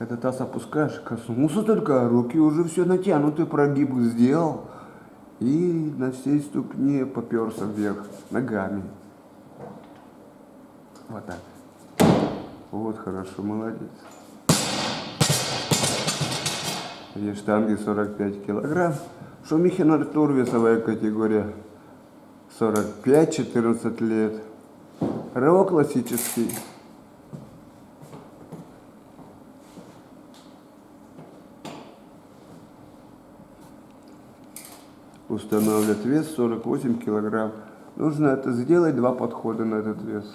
Когда таз опускаешь, коснулся только, руки уже все натянуты, прогиб сделал. И на всей ступне поперся вверх ногами. Вот так. Вот хорошо, молодец. И штанги 45 килограмм. Шумихин Артур, весовая категория 45-14 лет. Рывок классический. Устанавливает вес 48 килограмм. Нужно это сделать 2 подхода на этот вес.